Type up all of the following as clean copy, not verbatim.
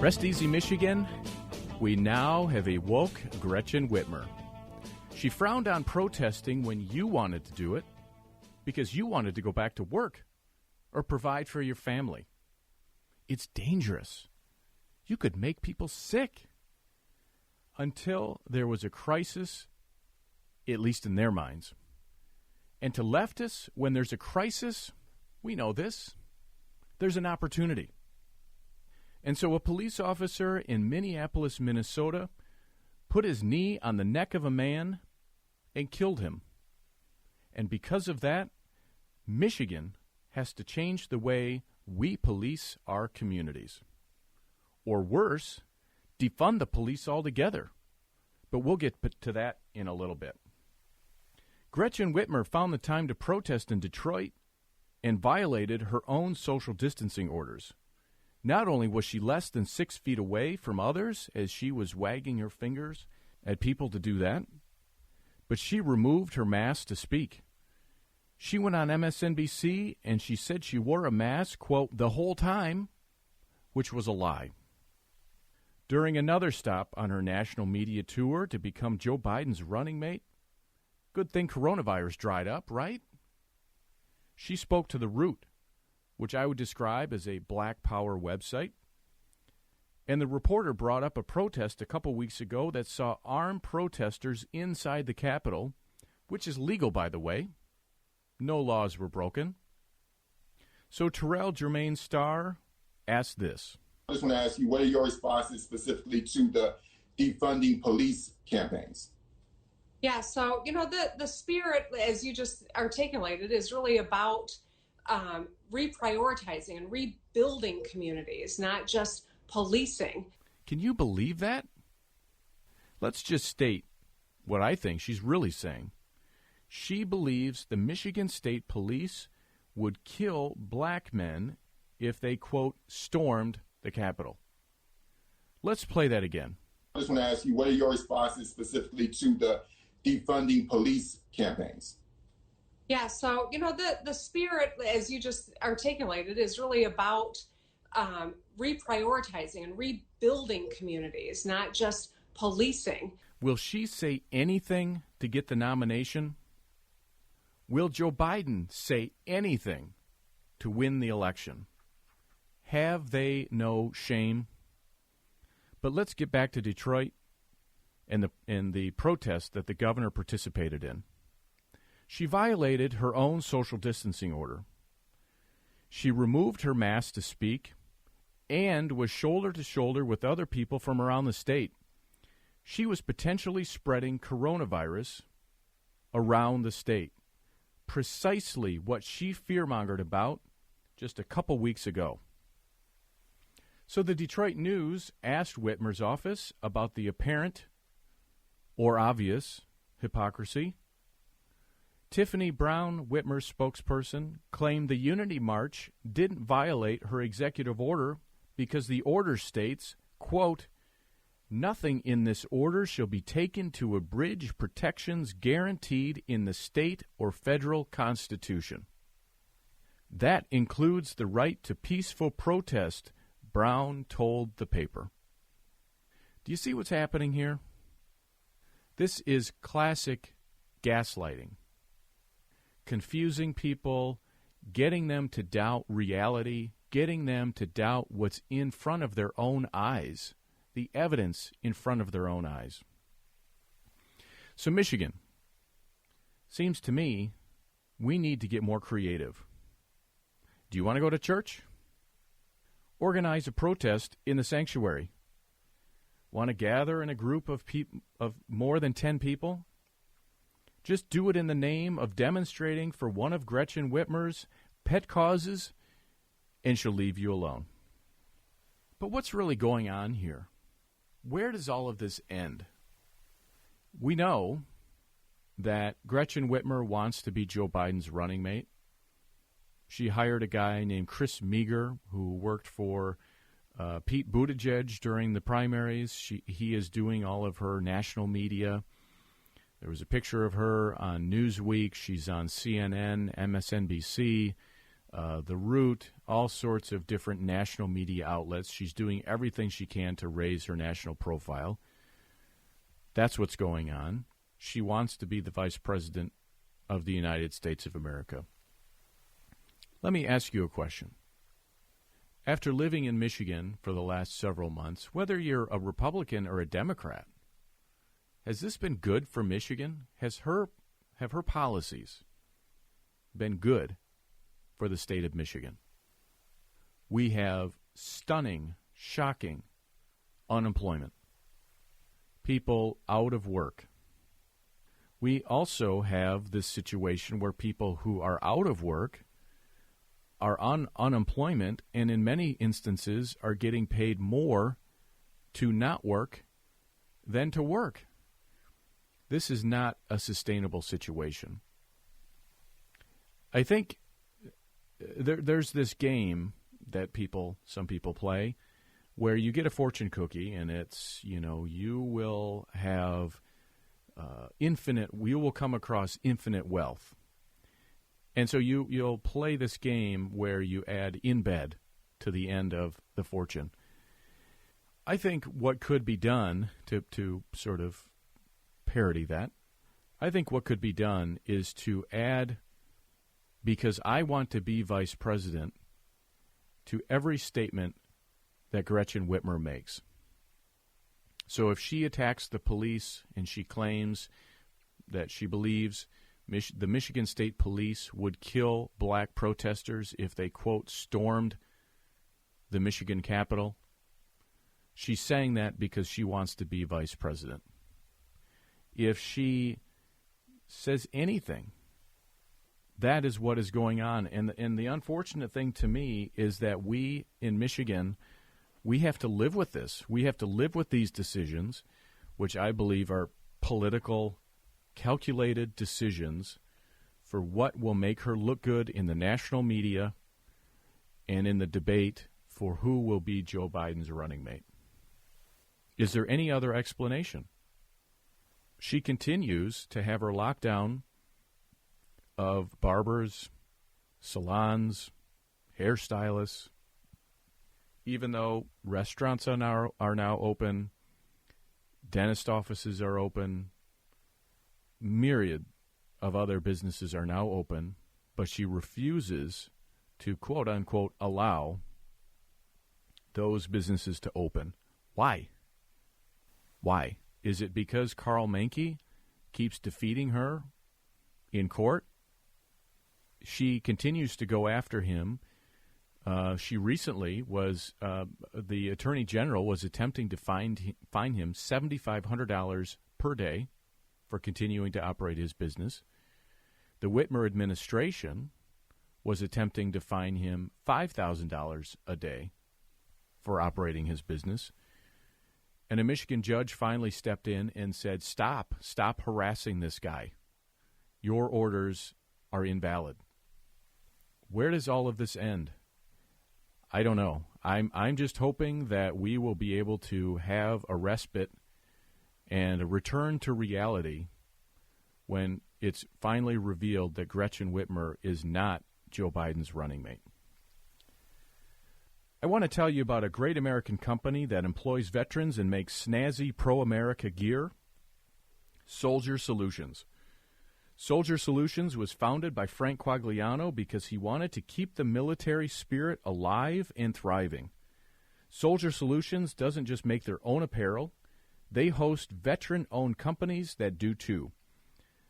Rest easy, Michigan. We now have a woke Gretchen Whitmer. She frowned on protesting when you wanted to do it because you wanted to go back to work or provide for your family. It's dangerous. You could make people sick. Until there was a crisis, at least in their minds. And to leftists, when there's a crisis, we know this, there's an opportunity. And so a police officer in Minneapolis, Minnesota, put his knee on the neck of a man and killed him. And because of that, Michigan has to change the way we police our communities. Or worse, defund the police altogether. But we'll get to that in a little bit. Gretchen Whitmer found the time to protest in Detroit and violated her own social distancing orders. Not only was she less than 6 feet away from others as she was wagging her fingers at people to do that, but she removed her mask to speak. She went on MSNBC and she said she wore a mask, quote, the whole time, which was a lie. During another stop on her national media tour to become Joe Biden's running mate, good thing coronavirus dried up, right? She spoke to The Root, which I would describe as a black power website. And the reporter brought up a protest a couple weeks ago that saw armed protesters inside the Capitol, which is legal, by the way. No laws were broken. So Terrell Jermaine Starr asked this. I just want to ask you, what are your responses specifically to the defunding police campaigns? Yeah, so, the spirit, as you just articulated, is really about reprioritizing and rebuilding communities, not just policing. Can you believe that? Let's just state what I think she's really saying. She believes the Michigan State Police would kill black men if they, quote, stormed the Capitol. Let's play that again. I just want to ask you, what are your responses specifically to the defunding police campaigns? Yeah, so, the spirit, as you just articulated, is really about reprioritizing and rebuilding communities, not just policing. Will she say anything to get the nomination? Will Joe Biden say anything to win the election? Have they no shame? But let's get back to Detroit and the protest that the governor participated in. She violated her own social distancing order. She removed her mask to speak and was shoulder to shoulder with other people from around the state. She was potentially spreading coronavirus around the state. Precisely what she fearmongered about just a couple weeks ago. So the Detroit News asked Whitmer's office about the apparent or obvious hypocrisy. Tiffany Brown, Whitmer's spokesperson, claimed the Unity March didn't violate her executive order because the order states, quote, nothing in this order shall be taken to abridge protections guaranteed in the state or federal constitution. That includes the right to peaceful protest, Brown told the paper. Do you see what's happening here? This is classic gaslighting. Confusing people, getting them to doubt reality, getting them to doubt what's in front of their own eyes, the evidence in front of their own eyes. So Michigan, seems to me we need to get more creative. Do you want to go to church? Organize a protest in the sanctuary. Want to gather in a group of more than 10 people? Just do it in the name of demonstrating for one of Gretchen Whitmer's pet causes, and she'll leave you alone. But what's really going on here? Where does all of this end? We know that Gretchen Whitmer wants to be Joe Biden's running mate. She hired a guy named Chris Meagher who worked for Pete Buttigieg during the primaries. He is doing all of her national media. There was a picture of her on Newsweek. She's on CNN, MSNBC. The Root, all sorts of different national media outlets. She's doing everything she can to raise her national profile. That's what's going on. She wants to be the vice president of the United States of America. Let me ask you a question. After living in Michigan for the last several months, whether you're a Republican or a Democrat, has this been good for Michigan? Have her policies been good for the state of Michigan? We have stunning, shocking unemployment. People out of work. We also have this situation where people who are out of work are on unemployment and in many instances are getting paid more to not work than to work. This is not a sustainable situation. I think there's this game that some people play where you get a fortune cookie and it's, you will have you will come across infinite wealth. And so you'll play this game where you add in bed to the end of the fortune. I think what could be done to sort of parody that, I think what could be done is to add, because I want to be vice president, to every statement that Gretchen Whitmer makes. So if she attacks the police and she claims that she believes the Michigan State Police would kill black protesters if they, quote, stormed the Michigan Capitol, she's saying that because she wants to be vice president. If she says anything, that is what is going on. And the unfortunate thing to me is that we in Michigan, we have to live with this. We have to live with these decisions, which I believe are political, calculated decisions for what will make her look good in the national media and in the debate for who will be Joe Biden's running mate. Is there any other explanation? She continues to have her lockdown of barbers, salons, hairstylists, even though restaurants are now open, dentist offices are open, myriad of other businesses are now open, but she refuses to, quote unquote, allow those businesses to open. Why? Why? Is it because Carl Menke keeps defeating her in court? She continues to go after him. She recently was, the Attorney General was attempting to fine him $7,500 per day for continuing to operate his business. The Whitmer administration was attempting to fine him $5,000 a day for operating his business. And a Michigan judge finally stepped in and said, stop harassing this guy. Your orders are invalid. Where does all of this end? I don't know. I'm just hoping that we will be able to have a respite and a return to reality when it's finally revealed that Gretchen Whitmer is not Joe Biden's running mate. I want to tell you about a great American company that employs veterans and makes snazzy pro-America gear, Soldier Solutions. Soldier Solutions was founded by Frank Quagliano because he wanted to keep the military spirit alive and thriving. Soldier Solutions doesn't just make their own apparel. They host veteran-owned companies that do too.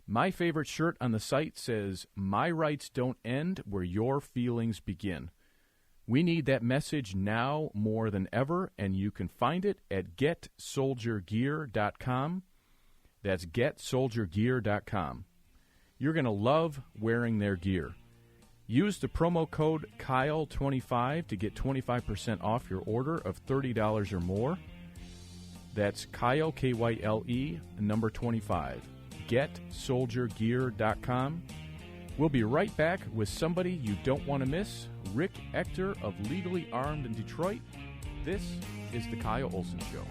My favorite shirt on the site says, "My rights don't end where your feelings begin." We need that message now more than ever, and you can find it at getsoldiergear.com. That's getsoldiergear.com. You're going to love wearing their gear. Use the promo code Kyle25 to get 25% off your order of $30 or more. That's Kyle, K-Y-L-E, number 25. GetSoldierGear.com. We'll be right back with somebody you don't want to miss, Rick Ector of Legally Armed in Detroit. This is The Kyle Olson Show.